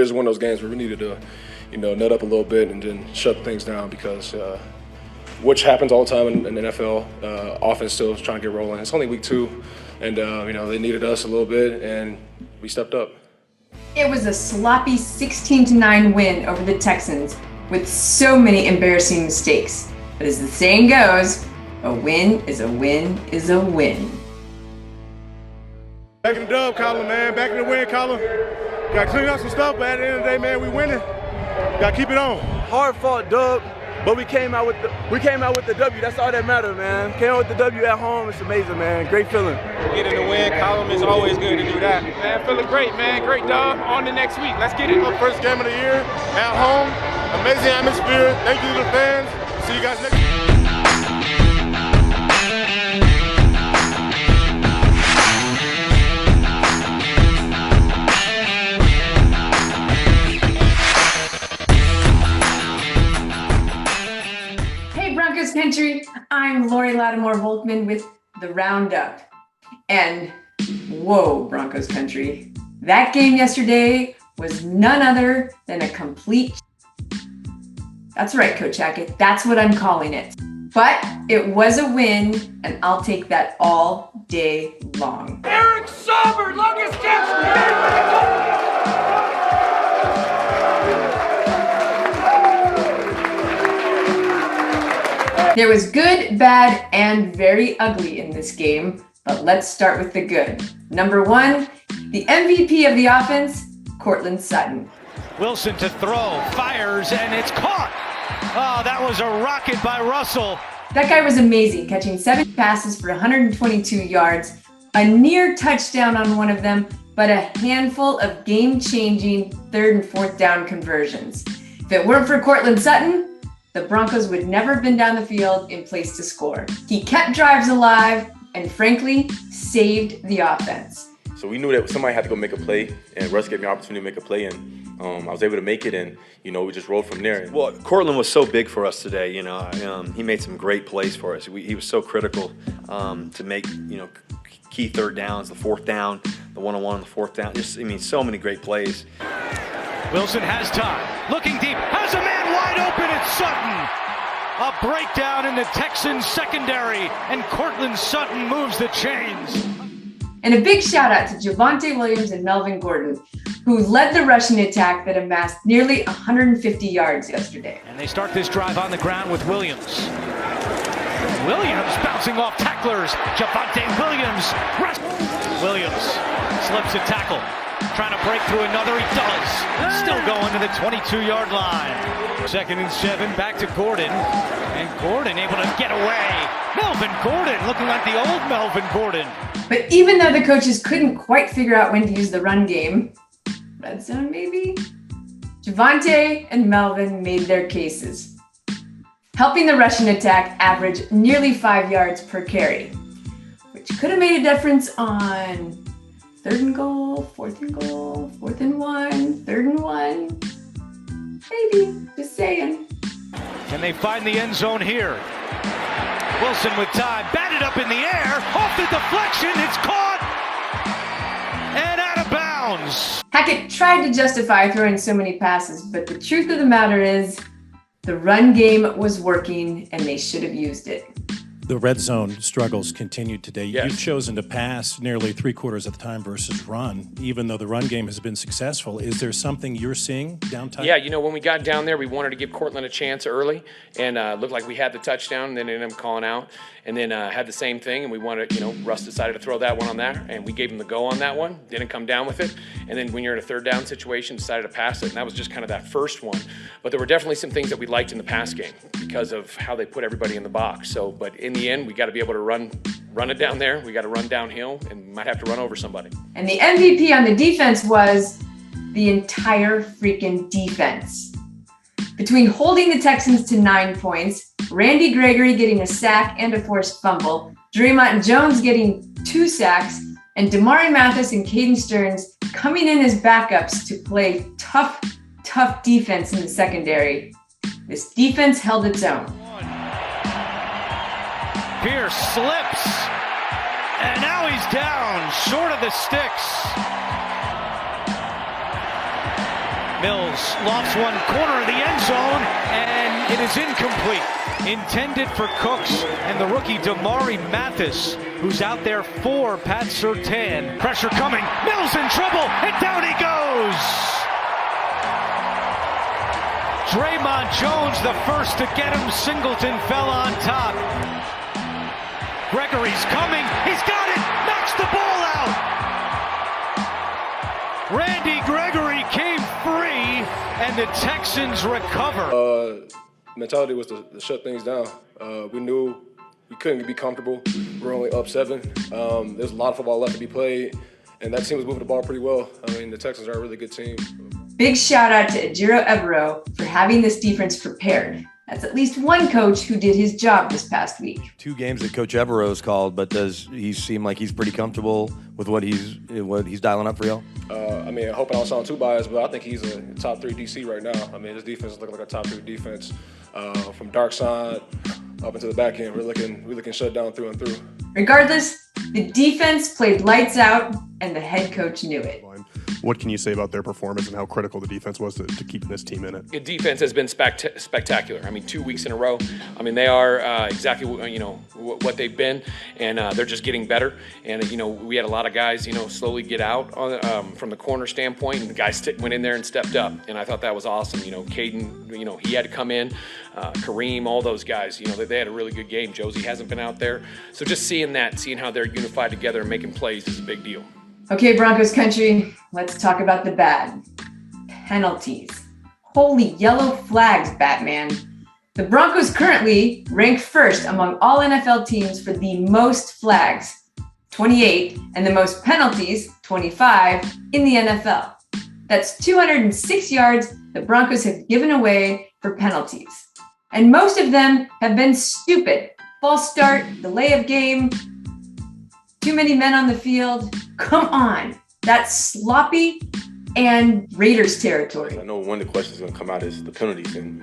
It was one of those games where we needed to, nut up a little bit and then shut things down because which happens all the time in the NFL. Offense still is trying to get rolling. It's only week 2, and they needed us a little bit, and we stepped up. It was a sloppy 16-9 win over the Texans with so many embarrassing mistakes. But as the saying goes, a win is a win is a win. Back in the dub column, man. Back in the win column. Got to clean up some stuff, but at the end of the day, man, we winning. Got to keep it on. Hard fought dub, but we came out with the W. That's all that matters, man. Came out with the W at home. It's amazing, man. Great feeling. Get in the win column. It's always good to do that. Man, feeling great, man. Great dub. On to next week. Let's get it. Our first game of the year at home. Amazing atmosphere. Thank you to the fans. See you guys next week. Broncos country, I'm Lori Lattimore-Volkman with the RoundUp. And whoa, Broncos country, that game yesterday was none other than a complete. That's right, Coach Hackett, that's what I'm calling it. But it was a win, and I'll take that all day long. Eric Sauber, longest catch. There was good, bad, and very ugly in this game, but let's start with the good. Number 1, the MVP of the offense, Courtland Sutton. Wilson to throw, fires, and it's caught. Oh, that was a rocket by Russell. That guy was amazing, catching 7 passes for 122 yards, a near touchdown on one of them, but a handful of game-changing 3rd and 4th down conversions. If it weren't for Courtland Sutton, the Broncos would never have been down the field in place to score. He kept drives alive and, frankly, saved the offense. So we knew that somebody had to go make a play, and Russ gave me an opportunity to make a play, and I was able to make it, and, we just rolled from there. Well, Courtland was so big for us today, he made some great plays for us. He was so critical to make, key 3rd downs, the 4th down, the one-on-one on the 4th down. So many great plays. Wilson has time, looking deep, has a man wide open, it's Sutton. A breakdown in the Texans secondary, and Courtland Sutton moves the chains. And a big shout out to Javonte Williams and Melvin Gordon, who led the rushing attack that amassed nearly 150 yards yesterday. And they start this drive on the ground with Williams. Williams bouncing off tacklers. Javonte Williams. Williams slips a tackle. Trying to break through another, he does. Still going to the 22-yard line. 2nd and 7, back to Gordon. And Gordon able to get away. Melvin Gordon, looking like the old Melvin Gordon. But even though the coaches couldn't quite figure out when to use the run game, red zone maybe, Javonte and Melvin made their cases, helping the rushing attack average nearly 5 yards per carry, which could have made a difference on 3rd and goal, 4th and goal, 4th and 1, 3rd and 1. Maybe, just saying. Can they find the end zone here? Wilson with time, batted up in the air, off the deflection, it's caught, and out of bounds. Hackett tried to justify throwing so many passes, but the truth of the matter is, the run game was working and they should have used it. The red zone struggles continued today. Yes. You've chosen to pass nearly 3/4 of the time versus run, even though the run game has been successful. Is there something you're seeing down tight? Yeah, when we got down there, we wanted to give Courtland a chance early, and looked like we had the touchdown, and then ended up calling out, and then had the same thing, and we wanted, Russ decided to throw that one on there, and we gave him the go on that one, didn't come down with it, and then when you're in a 3rd down situation, decided to pass it, and that was just kind of that first one. But there were definitely some things that we liked in the pass game because of how they put everybody in the box. So, but in the end, we got to be able to run it down there. We got to run downhill, and might have to run over somebody. And the MVP on the defense was the entire freaking defense. Between holding the Texans to 9 points, Randy Gregory getting a sack and a forced fumble, Draymond Jones getting 2 sacks, and Damari Mathis and Caden Stearns coming in as backups to play tough defense in the secondary. This defense held its own. Pierce slips, and now he's down, short of the sticks. Mills lofts one corner of the end zone, and it is incomplete. Intended for Cooks and the rookie Damari Mathis, who's out there for Pat Surtain. Pressure coming. Mills in trouble, and down he goes. Draymond Jones, the first to get him. Singleton fell on top. Gregory's coming. He's got it. Knocks the ball out. Randy Gregory came free, and the Texans recover. Mentality was to shut things down. We knew we couldn't be comfortable. We're only up 7. There's a lot of football left to be played, and that team was moving the ball pretty well. I mean, the Texans are a really good team. Big shout out to Ejiro Evero for having this defense prepared. That's at least one coach who did his job this past week. 2 games that Coach Evero's called, but does he seem like he's pretty comfortable with what he's dialing up for y'all? I mean, I hope I don't sound too biased, but I think he's a top 3 DC right now. I mean, his defense is looking like a top 3 defense. From dark side up into the back end, we're looking shut down through and through. Regardless, the defense played lights out, and the head coach knew it. What can you say about their performance and how critical the defense was to keeping this team in it? The defense has been spectacular. I mean, 2 weeks in a row. I mean, they are exactly what they've been, and they're just getting better. And we had a lot of guys slowly get out from the corner standpoint, and the guys went in there and stepped up, and I thought that was awesome. Caden, he had to come in. Kareem, all those guys, they had a really good game. Josie hasn't been out there, so just seeing how they're unified together and making plays is a big deal. Okay, Broncos country, let's talk about the bad. Penalties. Holy yellow flags, Batman. The Broncos currently rank first among all NFL teams for the most flags, 28, and the most penalties, 25, in the NFL. That's 206 yards the Broncos have given away for penalties. And most of them have been stupid. False start, delay of game, too many men on the field. Come on. That's sloppy and Raiders territory. I know one of the questions going to come out is the penalties. And,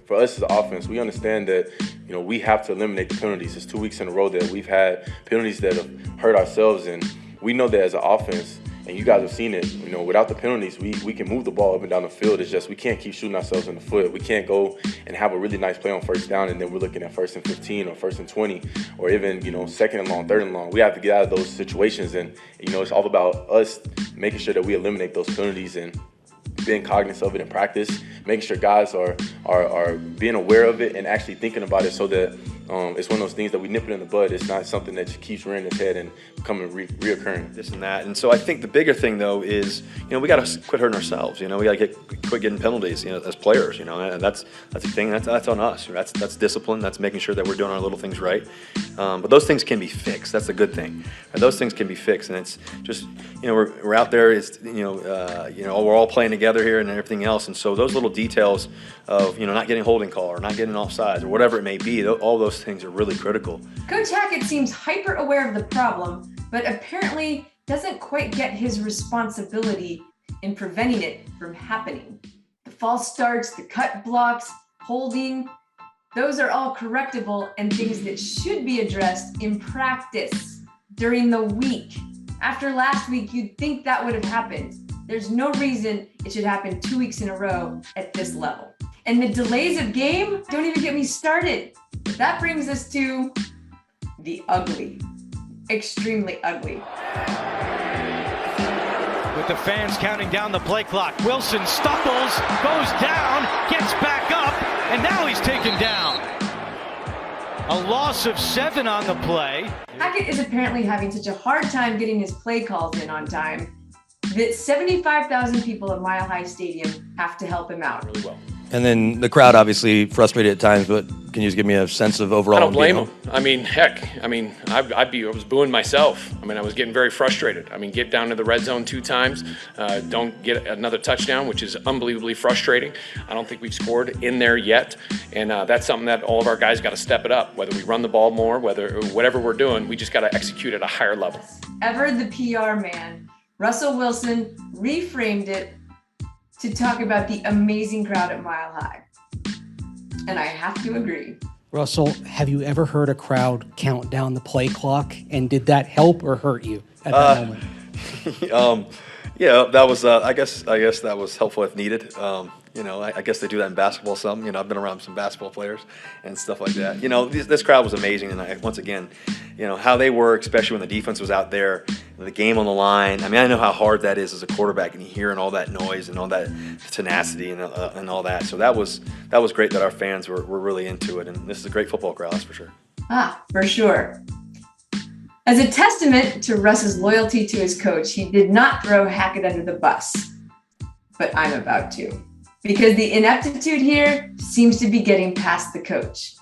for us as an offense, we understand that, we have to eliminate the penalties. It's 2 weeks in a row that we've had penalties that have hurt ourselves. And we know that as an offense, and you guys have seen it, without the penalties, we can move the ball up and down the field. It's just we can't keep shooting ourselves in the foot. We can't go and have a really nice play on first down, and then we're looking at 1st and 15 or 1st and 20, or even, 2nd and long, 3rd and long. We have to get out of those situations, and, it's all about us making sure that we eliminate those penalties and being cognizant of it in practice, making sure guys are being aware of it and actually thinking about it so that it's one of those things that we nip it in the bud. It's not something that keeps rearing its head and becoming reoccurring. This and that. And so I think the bigger thing, though, is, we got to quit hurting ourselves. We got to quit getting penalties, as players, and that's the thing. That's on us. That's discipline. That's making sure that we're doing our little things right. But those things can be fixed. That's the good thing. Those things can be fixed. And it's just, we're out there. It's, we're all playing together here and everything else. And so those little details of, not getting a holding call or not getting offsides or whatever it may be, all those things are really critical. Coach Hackett seems hyper aware of the problem, but apparently doesn't quite get his responsibility in preventing it from happening. The false starts, the cut blocks, holding, those are all correctable and things that should be addressed in practice during the week. After last week, you'd think that would have happened. There's no reason it should happen 2 weeks in a row at this level. And the delays of game, don't even get me started. But that brings us to the ugly, extremely ugly. With the fans counting down the play clock, Wilson stumbles, goes down, gets back up, and now he's taken down. A loss of 7 on the play. Hackett is apparently having such a hard time getting his play calls in on time that 75,000 people at Mile High Stadium have to help him out. Really well. And then the crowd obviously frustrated at times, but can you just give me a sense of overall? I don't blame them. I mean, heck, I was booing myself. I was getting very frustrated. Get down to the red zone 2 times, don't get another touchdown, which is unbelievably frustrating. I don't think we've scored in there yet, and that's something that all of our guys got to step it up. Whether we run the ball more, whatever we're doing, we just got to execute at a higher level. Ever the PR man, Russell Wilson reframed it to talk about the amazing crowd at Mile High. And I have to agree. Russell, have you ever heard a crowd count down the play clock? And did that help or hurt you at that moment? Yeah, that was. I guess that was helpful if needed. I guess they do that in basketball some. I've been around some basketball players and stuff like that. This crowd was amazing, and once again, how they were, especially when the defense was out there, the game on the line. I mean, I know how hard that is as a quarterback, and hearing all that noise and all that tenacity and all that. So that was great that our fans were really into it, and this is a great football crowd, that's for sure. For sure. As a testament to Russ's loyalty to his coach, he did not throw Hackett under the bus. But I'm about to. Because the ineptitude here seems to be getting past the coach.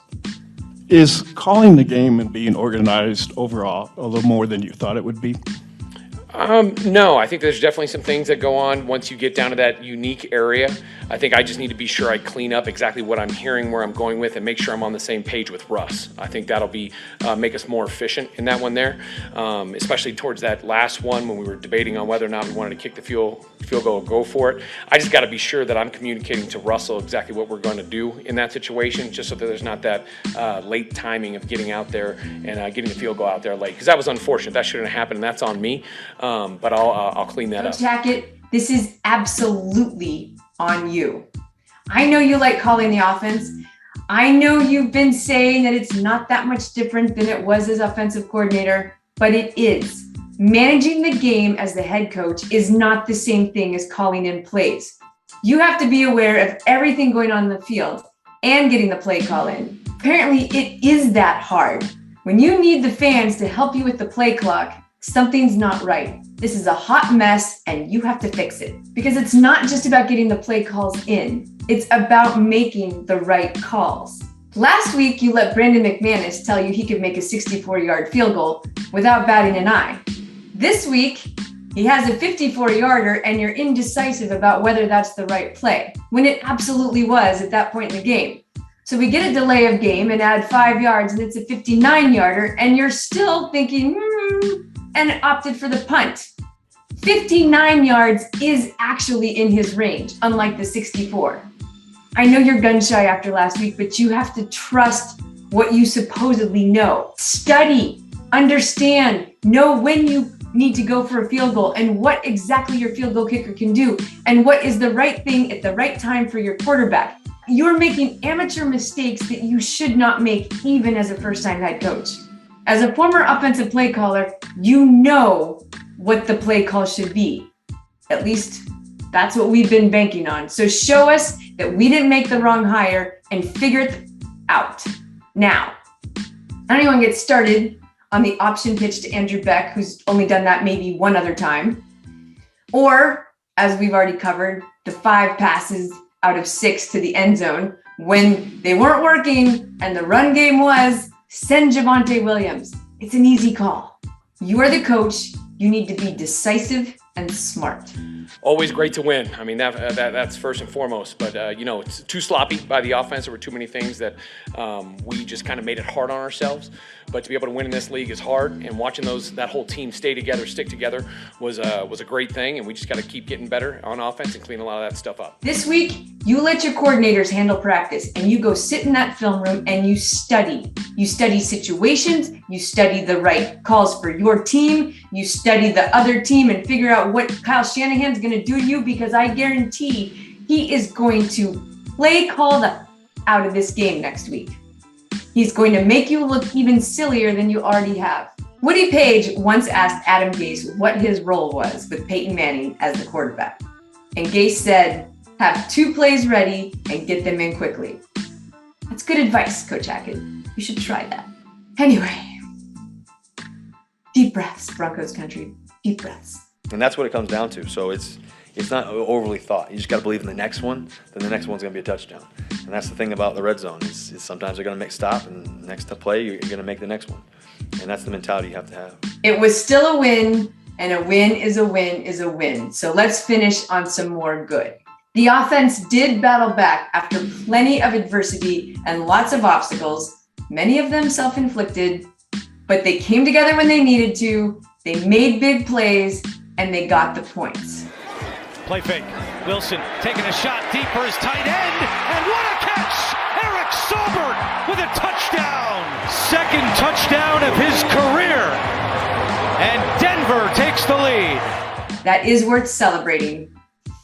Is calling the game and being organized overall a little more than you thought it would be? No, I think there's definitely some things that go on once you get down to that unique area. I think I just need to be sure I clean up exactly what I'm hearing, where I'm going with, and make sure I'm on the same page with Russ. I think that'll be make us more efficient in that one there, especially towards that last one when we were debating on whether or not we wanted to kick the field goal or go for it. I just got to be sure that I'm communicating to Russell exactly what we're going to do in that situation, just so that there's not that late timing of getting out there and getting the field goal out there late, because that was unfortunate. That shouldn't have happened, and that's on me. But I'll clean that up. Coach Hackett, this is absolutely on you. I know you like calling the offense. I know you've been saying that it's not that much different than it was as offensive coordinator, but it is. Managing the game as the head coach is not the same thing as calling in plays. You have to be aware of everything going on in the field and getting the play call in. Apparently, it is that hard. When you need the fans to help you with the play clock, something's not right. This is a hot mess and you have to fix it, because it's not just about getting the play calls in. It's about making the right calls. Last week, you let Brandon McManus tell you he could make a 64-yard field goal without batting an eye. This week, he has a 54-yarder and you're indecisive about whether that's the right play, when it absolutely was at that point in the game. So we get a delay of game and add 5 yards and it's a 59-yarder and you're still thinking, and opted for the punt. 59 yards is actually in his range, unlike the 64. I know you're gun shy after last week, but you have to trust what you supposedly know. Study, understand, know when you need to go for a field goal and what exactly your field goal kicker can do and what is the right thing at the right time for your quarterback. You're making amateur mistakes that you should not make even as a first-time head coach. As a former offensive play caller, you know what the play call should be. At least that's what we've been banking on. So show us that we didn't make the wrong hire and figure it out. Now, I don't even want to get started on the option pitch to Andrew Beck, who's only done that maybe one other time. Or, as we've already covered, the 5 passes out of 6 to the end zone when they weren't working and the run game was send Javonte Williams. It's an easy call. You are the coach. You need to be decisive and smart. Always great to win. I mean, that's first and foremost. But, it's too sloppy by the offense. There were too many things that we just kind of made it hard on ourselves. But to be able to win in this league is hard. And watching that whole team stay together, stick together was a great thing. And we just got to keep getting better on offense and clean a lot of that stuff up. This week, you let your coordinators handle practice and you go sit in that film room and you study. You study situations. You study the right calls for your team. You study the other team and figure out what Kyle Shanahan's going to do to you, because I guarantee he is going to play call the out of this game next week. He's going to make you look even sillier than you already have. Woody Page once asked Adam Gase what his role was with Peyton Manning as the quarterback. And Gase said, have 2 plays ready and get them in quickly. That's good advice, Coach Hackett. You should try that. Anyway, deep breaths, Broncos country, deep breaths. And that's what it comes down to. So it's not overly thought. You just got to believe in the next one, then the next one's going to be a touchdown. And that's the thing about the red zone is sometimes they're going to make stop, and next to play, you're going to make the next one. And that's the mentality you have to have. It was still a win, and a win is a win is a win. So let's finish on some more good. The offense did battle back after plenty of adversity and lots of obstacles, many of them self-inflicted, but they came together when they needed to, they made big plays, and they got the points. Play fake. Wilson taking a shot deep for his tight end, and what a catch! Eric Saubert with a touchdown! Second touchdown of his career, and Denver takes the lead. That is worth celebrating.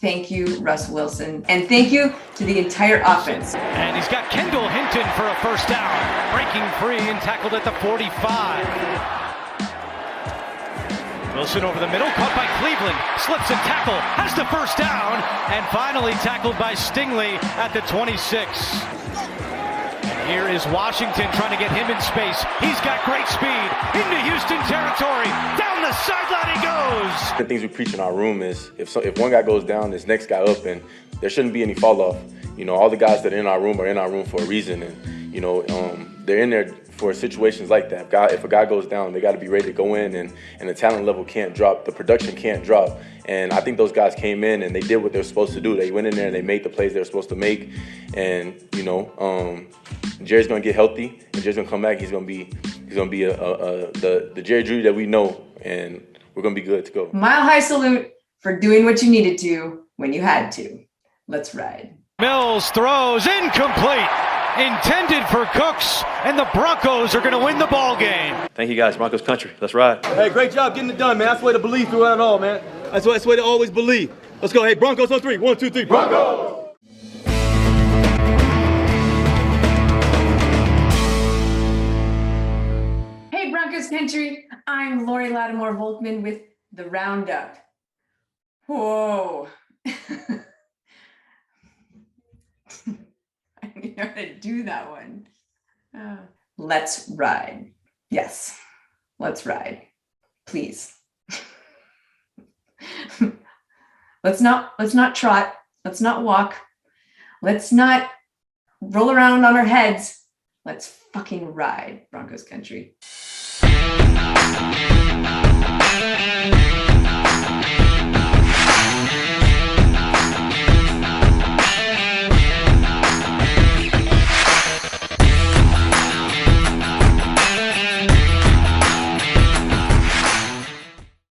Thank you, Russ Wilson. And thank you to the entire offense. And he's got Kendall Hinton for a first down. Breaking free and tackled at the 45. Wilson over the middle, caught by Cleveland. Slips a tackle, has the first down. And finally tackled by Stingley at the 26. Here is Washington trying to get him in space. He's got great speed into Houston territory. Down the sideline he goes. The things we preach in our room is if one guy goes down, this next guy up, and there shouldn't be any fall off. You know, all the guys that are in our room for a reason, and you know, they're in there for situations like that. If a guy goes down, they got to be ready to go in, and the talent level can't drop, the production can't drop. And I think those guys came in and they did what they're supposed to do. They went in there and they made the plays they were supposed to make. And you know, Jerry's gonna get healthy, and Jerry's gonna come back. He's gonna be the Jerry Drew that we know, and we're gonna be good to go. Mile high salute for doing what you needed to when you had to. Let's ride. Mills throws incomplete. Intended for Cooks, and the Broncos are going to win the ball game. Thank you guys, Broncos country. Let's ride. Hey, great job getting it done, man. That's the way to believe throughout it all, man. That's the way to always believe. Let's go. Hey, Broncos on 3. 1, 2, 3. Broncos! Hey, Broncos country. I'm Lori Lattimore-Volkman with the Roundup. Whoa. I didn't know how to do that one. Let's ride. Yes, let's ride. Please. Let's not trot. Let's not walk. Let's not roll around on our heads. Let's fucking ride, Broncos country.